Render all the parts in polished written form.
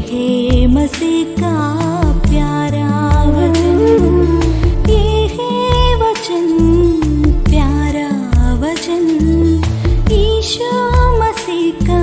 है मसीह का प्यारा वचन, ये है वचन, प्यारा वचन, यीशु मसीह का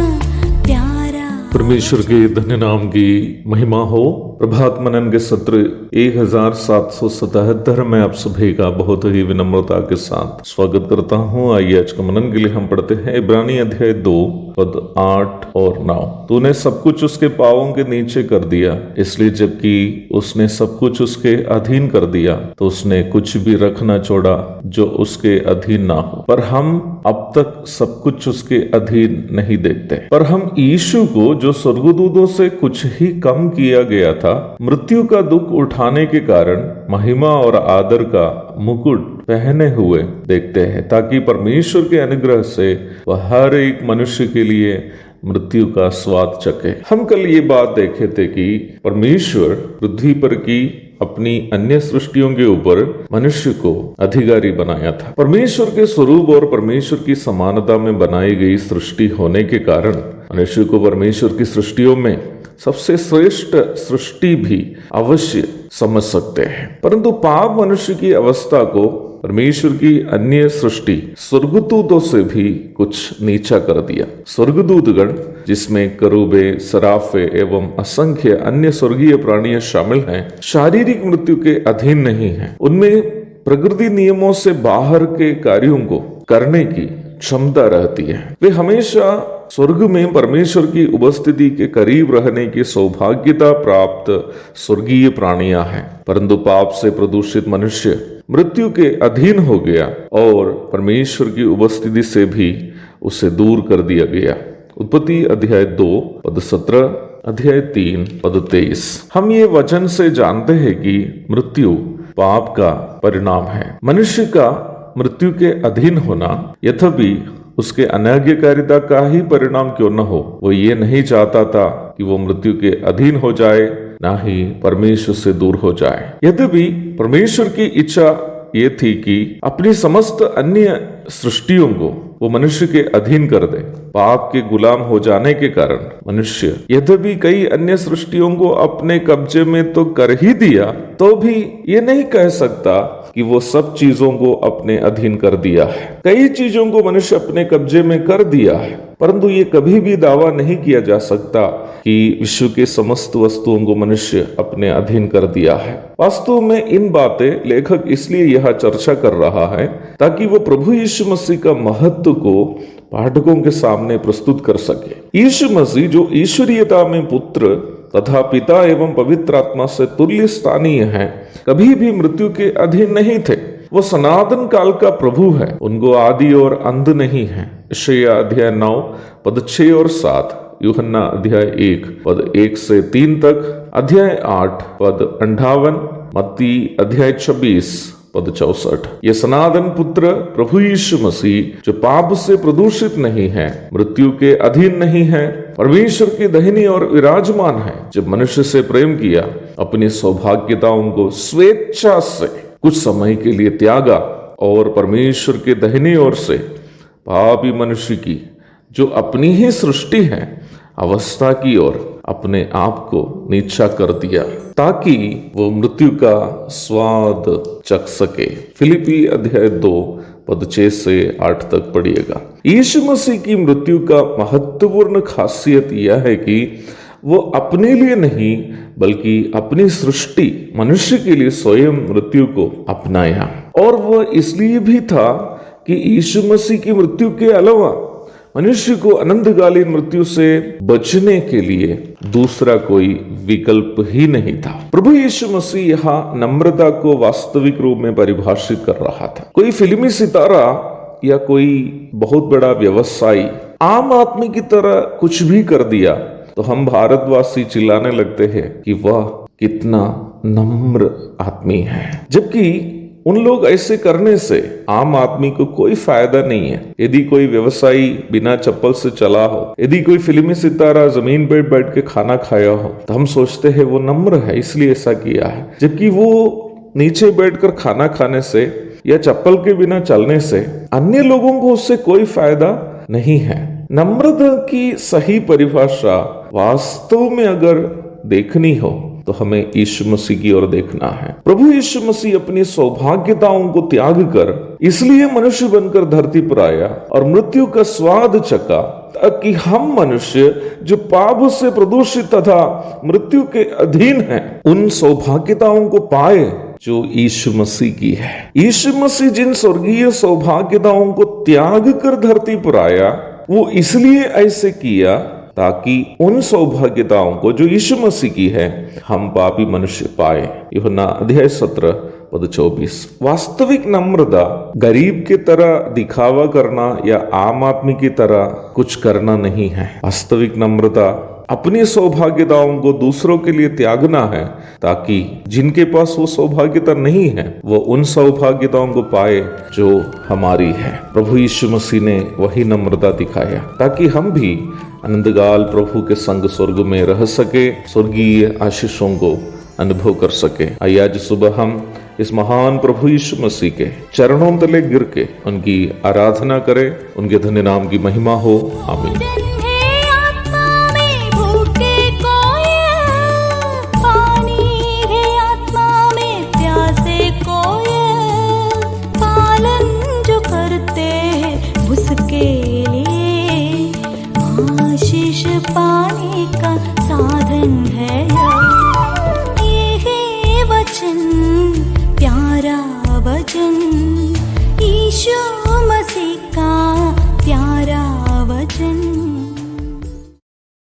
प्यारा। परमेश्वर के धन्य नाम की महिमा हो। प्रभात मनन के सत्र 1777 में आप सभी का बहुत ही विनम्रता के साथ स्वागत करता हूँ। आइए आज का मनन के लिए हम पढ़ते हैं इब्रानी अध्याय 2 पद 8 और 9। तूने सब कुछ उसके पांवों के नीचे कर दिया, इसलिए जबकि उसने सब कुछ उसके अधीन कर दिया तो उसने कुछ भी रख न छोड़ा जो उसके अधीन ना हो। पर हम अब तक सब कुछ उसके अधीन नहीं देखते, पर हम यीशु को जो स्वर्गदूतों से कुछ ही कम किया गया था, मृत्यु का दुख उठाने के कारण महिमा और आदर का मुकुट पहने हुए देखते हैं, ताकि परमेश्वर के अनुग्रह से वह हर एक मनुष्य के लिए मृत्यु का स्वाद चखे। हम कल ये बात देखे थे कि परमेश्वर पृथ्वी पर की अपनी अन्य सृष्टियों के ऊपर मनुष्य को अधिकारी बनाया था। परमेश्वर के स्वरूप और परमेश्वर की समानता में बनाई गई सृष्टि होने के कारण मनुष्य को परमेश्वर की सृष्टियों में सबसे श्रेष्ठ सृष्टि भी अवश्य समझ सकते हैं, परंतु पाप मनुष्य की अवस्था को परमेश्वर की अन्य सृष्टि स्वर्गदूतों से भी कुछ नीचा कर दिया। स्वर्गदूतगण, जिसमें करूबे, सराफे एवं असंख्य अन्य स्वर्गीय प्राणियां शामिल हैं, शारीरिक मृत्यु के अधीन नहीं हैं। उनमें प्रकृति नियमों से बाहर के कार्यों को करने की क्षमता रहती है। वे हमेशा स्वर्ग में परमेश्वर की उपस्थिति के करीब रहने की सौभाग्यता प्राप्त स्वर्गीय प्राणियां हैं, परंतु पाप से प्रदूषित मनुष्य मृत्यु के अधीन हो गया और परमेश्वर की उपस्थिति से भी उसे दूर कर दिया गया। उत्पत्ति अध्याय 2 पद 17, अध्याय 3 पद 23। हम ये वचन से जानते हैं कि मृत्यु पाप का परिणाम है। मनुष्य का मृत्यु के अधीन होना यद्यपि उसके अनाज्ञाकारिता का ही परिणाम क्यों न हो, वो ये नहीं चाहता था कि वो मृत्यु के अधीन हो जाए, ना ही परमेश्वर से दूर हो जाए। यद्यपि परमेश्वर की इच्छा ये थी कि अपनी समस्त अन्य सृष्टियों को वो मनुष्य के अधीन कर दे। पाप के गुलाम हो जाने के कारण मनुष्य यद्यपि कई अन्य सृष्टियों को अपने कब्जे में तो कर ही दिया, तो भी ये नहीं कह सकता कि वो सब चीजों को अपने अधीन कर दिया है। कई चीजों को मनुष्य अपने कब्जे में कर दिया है, परंतु ये कभी भी दावा नहीं किया जा सकता कि विश्व के समस्त वस्तुओं को मनुष्य अपने अधीन कर दिया है। वास्तव में इन बातें लेखक इसलिए यह चर्चा कर रहा है ताकि वो प्रभु यीशु मसीह का महत्व को पाठकों के सामने प्रस्तुत कर सके। यीशु मसीह जो ईश्वरीयता में पुत्र तथा पिता एवं पवित्र आत्मा से तुल्य स्थानीय हैं, कभी भी मृत्यु के अधीन नहीं थे। वो सनातन काल का प्रभु है, उनको आदि और अंत नहीं है। यशायाह अध्याय 9 पद 6 और 7, यूहन्ना अध्याय 1 पद 1 से 3 तक, अध्याय 8 पद 58, मत्ती अध्याय 26 पद 64। ये सनातन पुत्र प्रभु यीशु मसीह जो पाप से प्रदूषित नहीं है, मृत्यु के अधीन नहीं है, परमेश्वर की दाहिनी ओर विराजमान है, जब मनुष्य से प्रेम किया, अपनी सौभाग्यताओं को स्वेच्छा से कुछ समय के लिए त्यागा और परमेश्वर के दाहिनी ओर से पापी मनुष्य की जो अपनी ही सृष्टि है अवस्था की ओर अपने आप को नीचा कर दिया, ताकि वो मृत्यु का स्वाद चख सके। फिलिपी अध्याय 2 पद 6 से 8 तक पढ़िएगा। यीशु मसीह की मृत्यु का महत्वपूर्ण खासियत यह है कि वो अपने लिए नहीं बल्कि अपनी सृष्टि मनुष्य के लिए स्वयं मृत्यु को अपनाया। और वो इसलिए भी था कि यीशु मसीह की मृत्यु के अलावा मनुष्य को अनंतकालीन मृत्यु से बचने के लिए दूसरा कोई विकल्प ही नहीं था। प्रभु यीशु मसीह यहाँ नम्रता को वास्तविक रूप में परिभाषित कर रहा था। कोई फिल्मी सितारा या कोई बहुत बड़ा व्यवसायी आम आदमी की तरह कुछ भी कर दिया तो हम भारतवासी चिल्लाने लगते हैं कि वह कितना नम्र आदमी है, जबकि उन लोग ऐसे करने से आम आदमी को कोई फायदा नहीं है। यदि कोई व्यवसायी बिना चप्पल से चला हो, यदि कोई फिल्मी सितारा जमीन पर बैठ के खाना खाया हो, तो हम सोचते हैं वो नम्र है इसलिए ऐसा किया है, जबकि वो नीचे बैठकर खाना खाने से या चप्पल के बिना चलने से अन्य लोगों को उससे कोई फायदा नहीं है। नम्रता की सही परिभाषा वास्तव में अगर देखनी हो तो हमें यीशु मसीह की ओर देखना है। प्रभु यीशु मसीह अपनी सौभाग्यताओं को त्याग कर इसलिए मनुष्य बनकर धरती पर आया और मृत्यु का स्वाद चखा, ताकि हम मनुष्य जो पाप से प्रदूषित तथा मृत्यु के अधीन हैं, उन सौभाग्यताओं को पाए जो यीशु मसीह की है। यीशु मसीह जिन स्वर्गीय सौभाग्यताओं को त्याग कर धरती पर आया, वो इसलिए ऐसे किया ताकि उन सौभाग्यताओं को जो यीशु मसीह की है हम पापी मनुष्य पाए। यूहन्ना अध्याय 17 पद 24। वास्तविक नम्रता गरीब की तरह दिखावा करना या आम आदमी की तरह कुछ करना नहीं है। वास्तविक नम्रता अपनी सौभाग्यताओं को दूसरों के लिए त्यागना है, ताकि जिनके पास वो सौभाग्यता नहीं है वो उन सौभाग्यताओं को पाए जो हमारी है। प्रभु यीशु मसीह ने वही नम्रता दिखाया ताकि हम भी अनंतकाल प्रभु के संग स्वर्ग में रह सके, स्वर्गीय आशीषों को अनुभव कर सके। आइए आज सुबह हम इस महान प्रभु यीशु मसीह के चरणों तले गिर के उनकी आराधना करें। उनके धन्य नाम की महिमा हो। आमीन। पाने का साधन है ये है वचन, प्यारा वचन, यीशु